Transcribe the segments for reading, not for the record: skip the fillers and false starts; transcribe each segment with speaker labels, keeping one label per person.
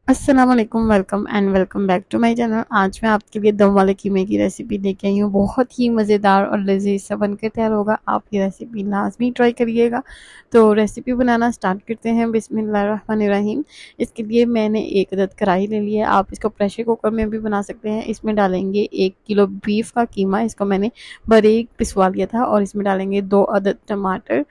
Speaker 1: अस्सलाम वालेकुम, welcome and welcome back to my channel. आज मैं आपके लिए दम वाले कीमे की रेसिपी लेके आई हूँ। बहुत ही मज़ेदार और लजीज सा बनकर तैयार होगा। आप ये रेसिपी लाजमी ट्राई करिएगा। तो रेसिपी बनाना स्टार्ट करते हैं। बिस्मिल्लाहिर्रहमानिर्रहीम। इसके लिए मैंने एक अदद कढ़ाई ले ली है। आप इसको प्रेशर कुकर में भी बना सकते हैं। इसमें डालेंगे 1 किलो बीफ का कीमा। इसको मैंने बारीक पिसवा लिया था। और इसमें डालेंगे 2 अदद टमाटर,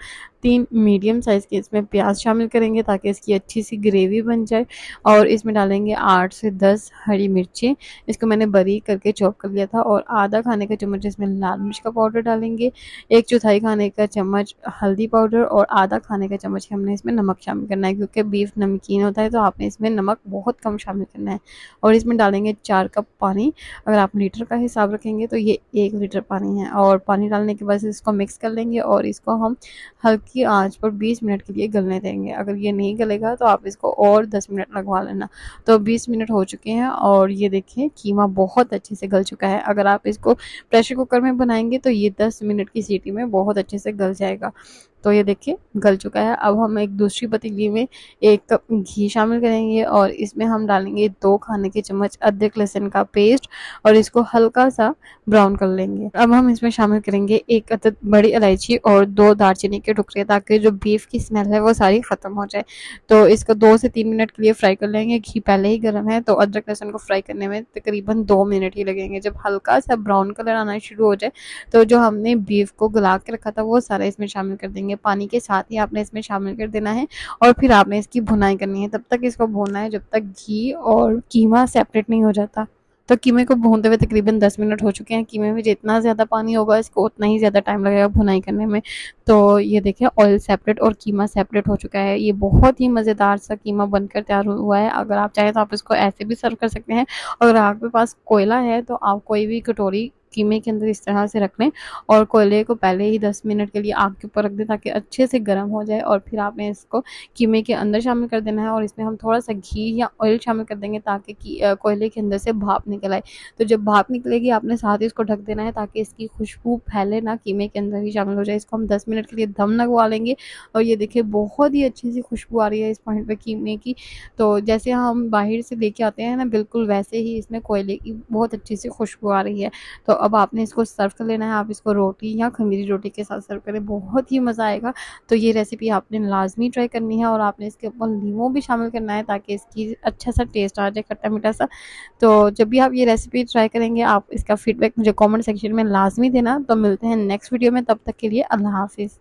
Speaker 1: 3 मीडियम साइज़ के इसमें प्याज शामिल करेंगे ताकि इसकी अच्छी सी ग्रेवी बन जाए। और इसमें डालेंगे 8 से 10 हरी मिर्ची। इसको मैंने बारीक करके चॉप कर लिया था। और आधा खाने का चम्मच इसमें लाल मिर्च का पाउडर डालेंगे, 1/4 खाने का चम्मच हल्दी पाउडर और आधा खाने का चम्मच हमने इसमें नमक शामिल करना है, क्योंकि बीफ नमकीन होता है तो आपने इसमें नमक बहुत कम शामिल करना है। और इसमें डालेंगे 4 कप पानी। अगर आप लीटर का हिसाब रखेंगे तो ये 1 लीटर पानी है। और पानी डालने के बाद इसको मिक्स कर लेंगे और इसको हम हल्की आंच पर 20 मिनट के लिए गलने देंगे। अगर ये नहीं गलेगा तो आप इसको और 10 मिनट लगवा लेना। तो 20 मिनट हो चुके हैं और ये देखिए कीमा बहुत अच्छे से गल चुका है। अगर आप इसको प्रेशर कुकर में बनाएंगे तो ये 10 मिनट की सीटी में बहुत अच्छे से गल जाएगा। तो ये देखिए गल चुका है। अब हम एक दूसरी पतीली में 1 कप घी शामिल करेंगे और इसमें हम डालेंगे 2 खाने के चम्मच अदरक लहसुन का पेस्ट और इसको हल्का सा ब्राउन कर लेंगे। अब हम इसमें शामिल करेंगे 1 अदद बड़ी इलायची और 2 दालचीनी के टुकड़े, ताकि जो बीफ की स्मेल है वो सारी ख़त्म हो जाए। तो इसको 2 से 3 मिनट के लिए फ्राई कर लेंगे। घी पहले ही गर्म है तो अदरक लहसुन को फ्राई करने में तकरीबन 2 मिनट ही लगेंगे। जब हल्का सा ब्राउन कलर आना शुरू हो जाए तो जो हमने बीफ को गला के रखा था वो सारा इसमें शामिल कर देंगे। पानी के साथ ही आपने इसमें शामिल कर देना है और फिर आपने इसकी भुनाई करनी है। तब तक इसको भूनना है जब तक घी और कीमा सेपरेट नहीं हो जाता। तो कीमे को भूनते हुए तकरीबन 10 मिनट हो चुके हैं। कीमे में जितना ज़्यादा पानी होगा इसको उतना ही ज़्यादा टाइम लगेगा भुनाई करने में। तो ये देखिए ऑयल सेपरेट और कीमा सेपरेट हो चुका है। ये बहुत ही मज़ेदार सा कीमा बनकर तैयार हुआ है। अगर आप चाहें तो आप इसको ऐसे भी सर्व कर सकते हैं। अगर आपके पास कोयला है तो आप कोई भी कटोरी कीमे के अंदर इस तरह से रख लें और कोयले को पहले ही 10 मिनट के लिए आग के ऊपर रख दें ताकि अच्छे से गर्म हो जाए। और फिर आपने इसको कीमे के अंदर शामिल कर देना है और इसमें हम थोड़ा सा घी या ऑयल शामिल कर देंगे ताकि कोयले के अंदर से भाप निकल आए। तो जब भाप निकलेगी आपने साथ ही इसको ढक देना है ताकि इसकी खुशबू फैले ना, कीमे के अंदर ही शामिल हो जाए। इसको हम 10 मिनट के लिए दम लगवा लेंगे। और ये देखिए बहुत ही अच्छी सी खुशबू आ रही है इस पॉइंट पे कीमे की। तो जैसे हम बाहर से लेके आते हैं ना, बिल्कुल वैसे ही इसमें कोयले की बहुत अच्छी सी खुशबू आ रही है। तो अब आपने इसको सर्व कर लेना है। आप इसको रोटी या खमीरी रोटी के साथ सर्व करें, बहुत ही मज़ा आएगा। तो ये रेसिपी आपने लाजमी ट्राई करनी है और आपने इसके ऊपर नींबू भी शामिल करना है ताकि इसकी अच्छा सा टेस्ट आ जाए, खट्टा मीठा सा। तो जब भी आप ये रेसिपी ट्राई करेंगे आप इसका फीडबैक मुझे कमेंट सेक्शन में लाजमी देना। तो मिलते हैं नेक्स्ट वीडियो में, तब तक के लिए अल्लाह हाफिज़।